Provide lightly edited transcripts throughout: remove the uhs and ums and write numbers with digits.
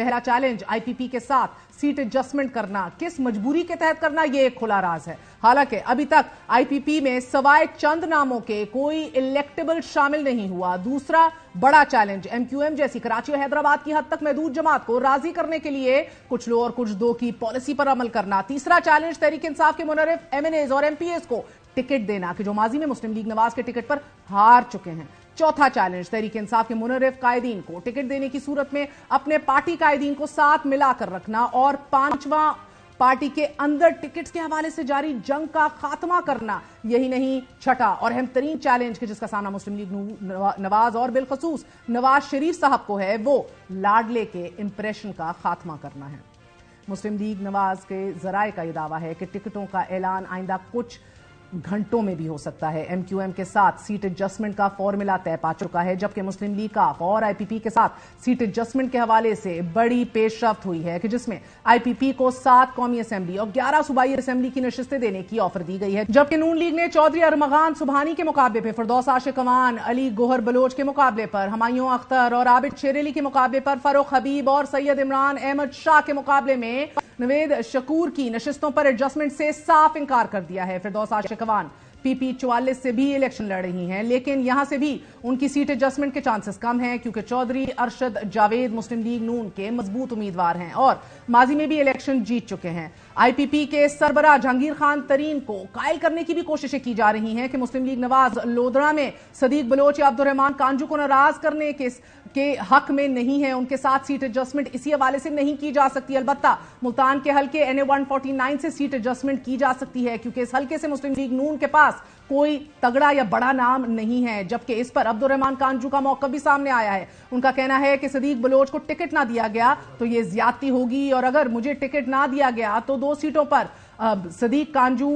पहला challenge IPP के साथ सीट एडजस्टमेंट करना, किस मजबूरी के तहत करना, ये एक खुला राज है। हालांकि अभी तक आईपीपी में सवाए चंद नामों के कोई इलेक्टेबल शामिल नहीं हुआ। दूसरा बड़ा चैलेंज एमक्यूएम जैसी कराची और हैदराबाद की हद तक महदूद जमात को राजी करने के लिए कुछ लो और कुछ दो की पॉलिसी पर अमल करना। तीसरा चैलेंज तहरीक इंसाफ के मुनर्रिफ एमएनएज और एमपीएस को टिकट देना कि जो माजी में मुस्लिम लीग नवाज के टिकट पर हार चुके हैं। चौथा चैलेंज तहरीक इंसाफ के मुनर्रिफ कायदीन को टिकट देने की सूरत में अपने पार्टी कायदीन को साथ मिलाकर रखना। और पांचवां पार्टी के अंदर टिकट्स के हवाले से जारी जंग का खात्मा करना। यही नहीं, छठा और अहम तरीन चैलेंज के जिसका सामना मुस्लिम लीग नवाज और बिलखसूस नवाज शरीफ साहब को है, वो लाडले के इंप्रेशन का खात्मा करना है। मुस्लिम लीग नवाज के जराए का यह दावा है कि टिकटों का ऐलान आइंदा कुछ घंटों में भी हो सकता है। एमक्यूएम के साथ सीट एडजस्टमेंट का फॉर्मूला तय पा चुका है, जबकि मुस्लिम लीग काफ और आईपीपी के साथ सीट एडजस्टमेंट के हवाले से बड़ी पेशरफ्त हुई है कि जिसमें आईपीपी को 7 कौमी असेंबली और 11 सूबाई असेंबली की नशिस्तें देने की ऑफर दी गई है, जबकि नून लीग ने चौधरी अरमगान सुबहानी के मुकाबले पर, फिरदौस आशिक अवान, अली गोहर बलोच के मुकाबले पर, हमायूं अख्तर और आबिद शेरेली के मुकाबले पर, फरूख हबीब और सैयद इमरान अहमद शाह के मुकाबले में नवेद शकूर की नशिस्तों पर एडजस्टमेंट से साफ इंकार कर दिया है। फिरदौस आशिक अवान पीपी 44 से भी इलेक्शन लड़ रही हैं, लेकिन यहां से भी उनकी सीट एडजस्टमेंट के चांसेस कम हैं क्योंकि चौधरी अरशद जावेद मुस्लिम लीग नून के मजबूत उम्मीदवार हैं और माजी में भी इलेक्शन जीत चुके हैं। आईपीपी के सरबराह जहांगीर खान तरीन को कायल करने की भी कोशिशें की जा रही हैं कि मुस्लिम लीग नवाज लोधड़ा में सदीक बलोच या अब्दुर्रहमान कांजू को नाराज करने के हक में नहीं है। उनके साथ सीट एडजस्टमेंट इसी हवाले से नहीं की जा सकती। अलबत्ता मुल्तान के हल्के NA 149 से सीट एडजस्टमेंट की जा सकती है क्योंकि इस हल्के से मुस्लिम लीग नून के पास कोई तगड़ा या बड़ा नाम नहीं है, जबकि इस पर अब्दुर्रहमान कांजू का मौका भी सामने आया है। उनका कहना है कि सदीक बलोच को टिकट ना दिया गया तो ये ज्यादती होगी और अगर मुझे टिकट ना दिया गया तो 2 सीटों पर सदीक कांजू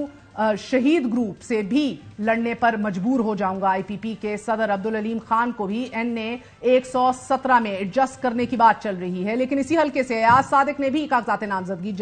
शहीद ग्रुप से भी लड़ने पर मजबूर हो जाऊंगा। आईपीपी के सदर अब्दुल अलीम खान को भी NA 117 में एडजस्ट करने की बात चल रही है, लेकिन इसी हल्के से अयाज सादिक ने भी कागजात नामजदगी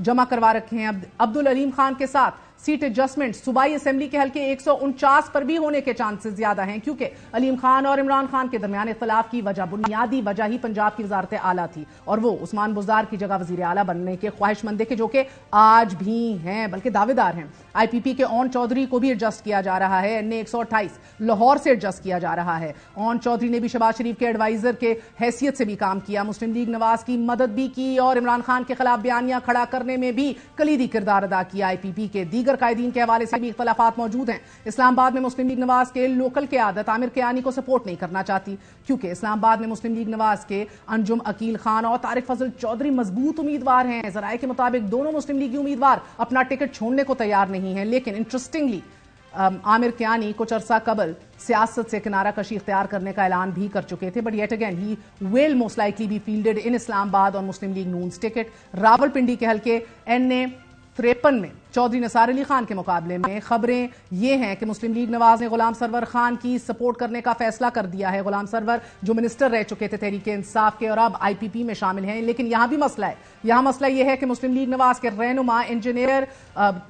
जमा करवा रखे हैं। अब्दुल अलीम खान के साथ सीट एडजस्टमेंट सूबाई असेंबली के हल्के 149 पर भी होने के चांसेस ज्यादा हैं क्योंकि अलीम खान और इमरान खान के दरमियान इख्तलाफ की वजह, बुनियादी वजह ही पंजाब की वजारत आला थी और वो उस्मान बुज़दार की जगह वजीर आला बनने के ख्वाहिशमंद के जो कि आज भी हैं, बल्कि दावेदार हैं। आईपीपी के ओन चौधरी को भी एडजस्ट किया जा रहा है। NA 128 लाहौर से एडजस्ट किया जा रहा है। ओन चौधरी ने भी शहबाज शरीफ के एडवाइजर के हैसियत से भी काम किया, मुस्लिम लीग नवाज की मदद भी की और इमरान खान के खिलाफ बयानियां खड़ा करने में भी कलीदी किरदार अदा किया। आईपीपी के दीगर कायदीन के हवाले से भी इख्तलाफात मौजूद हैं। इस्लामाबाद में मुस्लिम लीग नवाज के लोकल क़यादत आमिर कियानी को सपोर्ट नहीं करना चाहती क्योंकि इस्लामाबाद में मुस्लिम लीग नवाज के अंजुम अकील खान और तारिक फजल चौधरी मजबूत उम्मीदवार हैं। जराए के मुताबिक दोनों मुस्लिम लीगी उम्मीदवार अपना टिकट छोड़ने को तैयार नहीं है, लेकिन इंटरेस्टिंगली आमिर कियानी कुछ अरसा कबल सियासत से किनारा कशी इख्तियार करने का ऐलान भी कर चुके थे, but yet again he will most likely be fielded in Islamabad और मुस्लिम लीग नून टिकट। रावलपिंडी के हल्के NA 53 में चौधरी निसार अली खान के मुकाबले में खबरें ये हैं कि मुस्लिम लीग नवाज ने गुलाम सरवर खान की सपोर्ट करने का फैसला कर दिया है। गुलाम सरवर जो मिनिस्टर रह चुके थे तहरीक इंसाफ के और अब आईपीपी में शामिल हैं, लेकिन यहां भी मसला है। यहां मसला यह है कि मुस्लिम लीग नवाज के रहनुमा इंजीनियर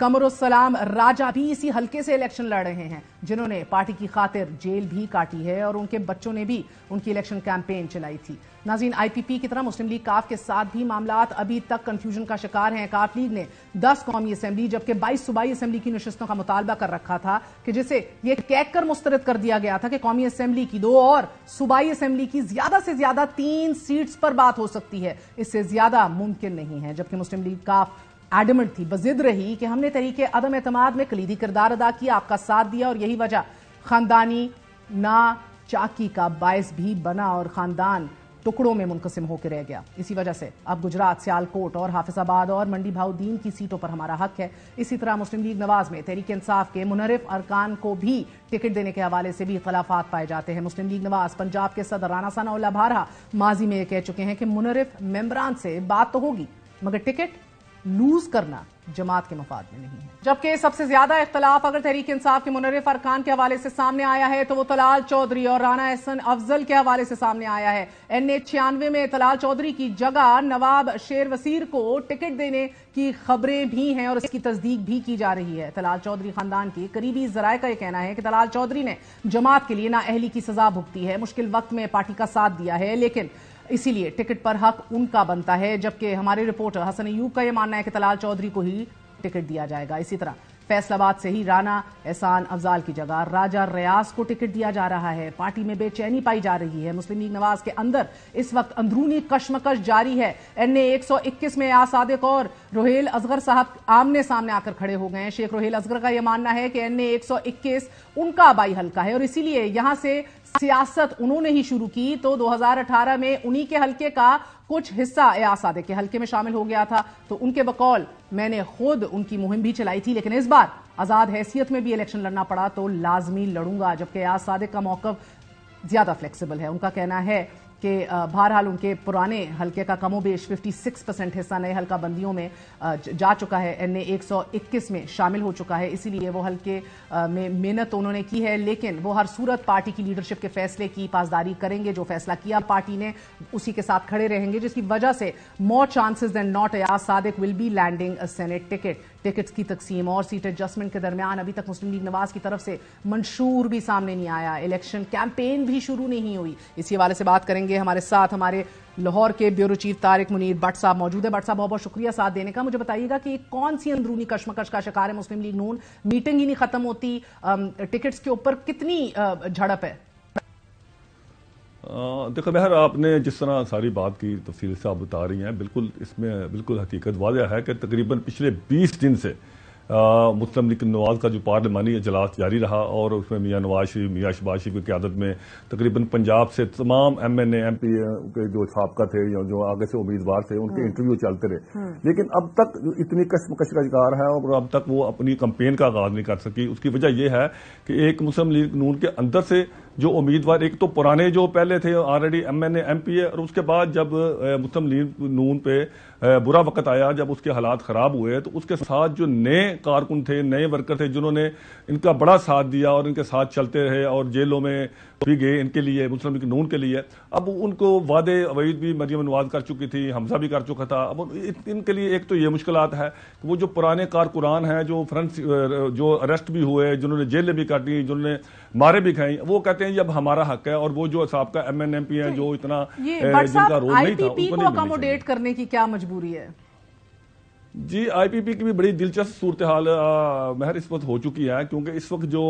कमरुस्सलाम राजा भी इसी हल्के से इलेक्शन लड़ रहे हैं, जिन्होंने पार्टी की खातिर जेल भी काटी है और उनके बच्चों ने भी उनकी इलेक्शन कैंपेन चलाई थी। नाज़रीन, आईपीपी की तरह मुस्लिम लीग काफ के साथ भी मामलात अभी तक कंफ्यूजन का शिकार हैं। काफ लीग ने 10 कौमी असेंबली जबकि 22 सूबाई असेंबली की नशिस्तों का मुतालबा कर रखा था कि जिसे यह कहकर मुस्तरद कर दिया गया था कि कौमी असेंबली की 2 और सूबाई असेंबली की ज्यादा से ज्यादा 3 सीट्स पर बात हो सकती है, इससे ज्यादा मुमकिन नहीं है। जबकि मुस्लिम लीग काफ एडमेंट थी, बजिद रही कि हमने तरीके अदम एतमाद में कलीदी किरदार अदा किया, आपका साथ दिया और यही वजह खानदानी ना चाकी का बायस भी बना और खानदान टुकड़ों में मुनकसिम होकर रह गया। इसी वजह से अब गुजरात, सियालकोट और हाफिजाबाद और मंडी भाउद्दीन की सीटों पर हमारा हक है। इसी तरह मुस्लिम लीग नवाज में तहरीक इंसाफ के मुनर्रिफ अरकान को भी टिकट देने के हवाले से भी इख्तलाफात पाए जाते हैं। मुस्लिम लीग नवाज पंजाब के सदर राना सनाउल्लाह भारहा माजी में कह चुके हैं कि मुनर्रिफ मेंबरान से बात तो होगी मगर टिकट लूज करना जमात के मफाद में नहीं है। जबकि सबसे ज्यादा इख्तलाफ अगर तहरीक इंसाफ के मुनर्रिफ अरकान के हवाले से सामने आया है तो वो तलाल चौधरी और राना एहसन अफजल के हवाले से सामने आया है। NA 96 में तलाल चौधरी की जगह नवाब शेर वसीर को टिकट देने की खबरें भी हैं और इसकी तस्दीक भी की जा रही है। तलाल चौधरी खानदान के करीबी जराये का यह कहना है कि तलाल चौधरी ने जमात के लिए नाअहली की सजा भुगती है, मुश्किल वक्त में पार्टी का साथ दिया है, लेकिन اسی لیے ٹکٹ پر حق ان کا بنتا ہے، جبکہ ہمارے رپورٹر حسن ایوب کا یہ ماننا ہے کہ طلال چودھری کو ہی ٹکٹ دیا جائے گا۔ اسی طرح فیصل آباد سے ہی رانا احسان افضال کی جگہ راجہ ریاض کو ٹکٹ دیا جا رہا ہے۔ پارٹی میں بے چینی پائی جا رہی ہے۔ مسلم لیگ نواز کے اندر اس وقت اندرونی کشمکش جاری ہے۔ NA 121 میں ایاز صادق اور روہیل اصغر صاحب آمنے سامنے آ کر کھڑے ہو گئے ہیں۔ شیخ روہیل اصغر کا یہ ماننا ہے کہ NA 121 ان کا آبائی حلقہ ہے اور اسی لیے یہاں سے سیاست انہوں نے ہی شروع کی، تو 2018 میں انہی کے حلقے کا کچھ حصہ ایاز صادق کے حلقے میں شامل ہو گیا تھا، تو ان کے بقول میں نے خود ان کی مہم بھی چلائی تھی، لیکن اس بار آزاد حیثیت میں بھی الیکشن لڑنا پڑا تو لازمی لڑوں گا۔ جبکہ ایاز صادق کا موقف زیادہ فلیکسیبل ہے۔ ان کا کہنا ہے کہ بہرحال ان کے پرانے حلقے کا کم و بیش 56% حصہ نئے حلقہ بندیوں میں جا چکا ہے، NA 121 میں شامل ہو چکا ہے، اسی لیے وہ حلقے میں محنت انہوں نے کی ہے، لیکن وہ ہر صورت پارٹی کی لیڈرشپ کے فیصلے کی پاسداری کریں گے۔ جو فیصلہ کیا پارٹی نے اسی کے ساتھ کھڑے رہیں گے، جس کی وجہ سے more chances then not Ayaz Sadiq will be landing a senate ticket. Tickets کی تقسیم اور سیٹ ایڈجسٹمنٹ کے درمیان ابھی تک مسلم لیگ نواز کی طرف سے منشور بھی سامنے نہیں آیا، الیکشن کیمپین بھی شروع نہیں ہوئی۔ اسی حوالے سے بات کریں گے، ہمارے ساتھ ہمارے لاہور کے bureau chief Tariq Munir but صاحب موجود ہے۔ بٹ صاحب بہت بہت شکریہ ساتھ دینے کا۔ مجھے بتائیے گا کہ کون سی اندرونی کشمکش کا شکار ہے مسلم لیگ نون؟ میٹنگ ہی نہیں ختم ہوتی، ٹکٹس کے اوپر کتنی جھڑپ ہے؟ دیکھو بہر، آپ نے جس طرح ساری بات کی تفصیل سے آپ بتا رہی ہیں، بالکل اس میں بالکل حقیقت واضح ہے کہ تقریباً پچھلے 20 دن سے مسلم لیگ نواز کا جو پارلیمانی اجلاس جاری رہا اور اس میں میاں نواز شریف، میاں شہباز شریف کی قیادت میں تقریباً پنجاب سے تمام MNA MP کے جو سابقہ تھے یا جو آگے سے امیدوار تھے ان کے انٹرویو چلتے رہے، لیکن اب تک اتنی کشمکش کا شکار ہے اور اب تک وہ اپنی کمپین کا آغاز نہیں کر سکی۔ اس کی وجہ یہ ہے کہ ایک مسلم لیگ نون کے اندر سے جو امیدوار، ایک تو پرانے جو پہلے تھے آلریڈی MNA MP اور اس کے بعد جب مسلم لیگ نون پہ برا وقت آیا، جب اس کے حالات خراب ہوئے تو اس کے ساتھ جو نئے کارکن تھے، نئے ورکر تھے جنہوں نے ان کا بڑا ساتھ دیا اور ان کے ساتھ چلتے رہے اور جیلوں میں بھی گئے ان کے لیے، مسلم لیگ نون کے لیے، اب ان کو وعدے وعید بھی مریم نواز کر چکی تھی، حمزہ بھی کر چکا تھا۔ اب ان کے لیے ایک تو یہ مشکلات ہے کہ وہ جو پرانے کارکنان ہیں جو اریسٹ بھی ہوئے، جنہوں نے جیلیں بھی کاٹی، جنہوں نے مارے بھی کھائیں، وہ کہتے ہیں یہ اب ہمارا حق ہے، اور وہ جو سابقہ MNA MP ہیں جو اتنا جن کا رول نہیں تھا IPP کو اکاموڈیٹ کرنے کی کیا مجبوری ہے؟ جی IPP کی بھی بڑی دلچسپ صورتحال مہر اس وقت ہو چکی ہے، کیونکہ اس وقت جو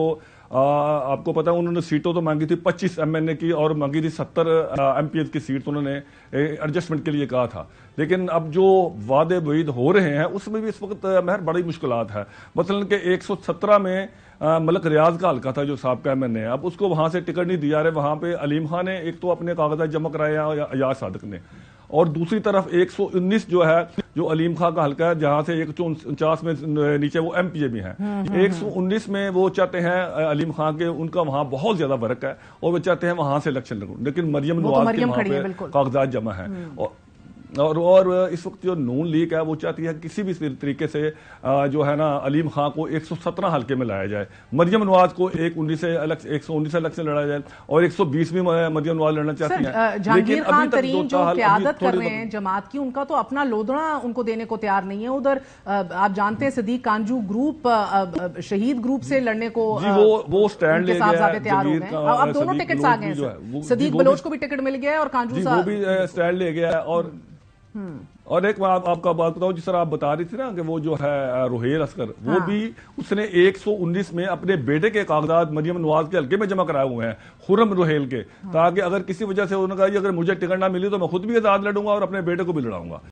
آپ کو پتا انہوں نے سیٹوں تو مانگی تھی 25 MNA کی اور مانگی تھی 70 MPs کی سیٹ انہوں نے ایڈجسٹمنٹ کے لیے کہا تھا، لیکن اب جو وعدے وعید ہو رہے ہیں اس میں بھی اس وقت مہر بڑی مشکلات ہے۔ مثلا کہ 117 میں ملک ریاض کا حلقہ تھا جو سابقہ MNA، اب اس کو وہاں سے ٹکٹ نہیں دیا رہے، وہاں پہ علیم خان نے ایک تو اپنے کاغذات جمع کرائے ایاز صادق نے، اور دوسری طرف 119 جو ہے جو علیم خان کا حلقہ ہے جہاں سے 149 میں نیچے وہ MPA بھی ہیں، 119 میں وہ چاہتے ہیں علیم خان کے ان کا وہاں بہت زیادہ فرق ہے اور وہ چاہتے ہیں وہاں سے الیکشن لڑوں، لیکن مریم نواز کے وہاں پہ کاغذات جمع ہیں، اور اس وقت جو نون لیگ ہے وہ چاہتی ہے کسی بھی طریقے سے جو ہے نا علیم خان کو 117 حلقے میں لایا جائے، مریم نواز کو 119 سے الیکشن لڑا جائے اور 120 میں مریم نواز لڑنا چاہتی ہیں۔ جہانگیر خان ترین جو قیادت کر رہے ہیں جماعت کی، ان کا تو اپنا لودڑا ان کو دینے کو تیار نہیں ہے، ادھر آپ جانتے ہیں صدیق کانجو گروپ شہید گروپ سے لڑنے کو وہ سٹینڈ لے گیا ہے، اب دونوں ٹکٹس آ گئے ہیں، صدیق بلوچ کو بھی ٹکٹ مل گیا ہے اور کانجو صاحب وہ بھی سٹینڈ لے گیا ہے۔ اور ایک آپ کا بات بتاؤں، جس طرح آپ بتا رہی تھی نا کہ وہ جو ہے روہیل اصغر، وہ بھی اس نے 119 میں اپنے بیٹے کے کاغذات مریم نواز کے حلقے میں جمع کرائے ہوئے ہیں، خرم روہیل کے، تاکہ اگر کسی وجہ سے انہوں نے کہا اگر مجھے ٹکٹ نہ ملی تو میں خود بھی آزاد لڑوں گا اور اپنے بیٹے کو بھی لڑاؤں گا۔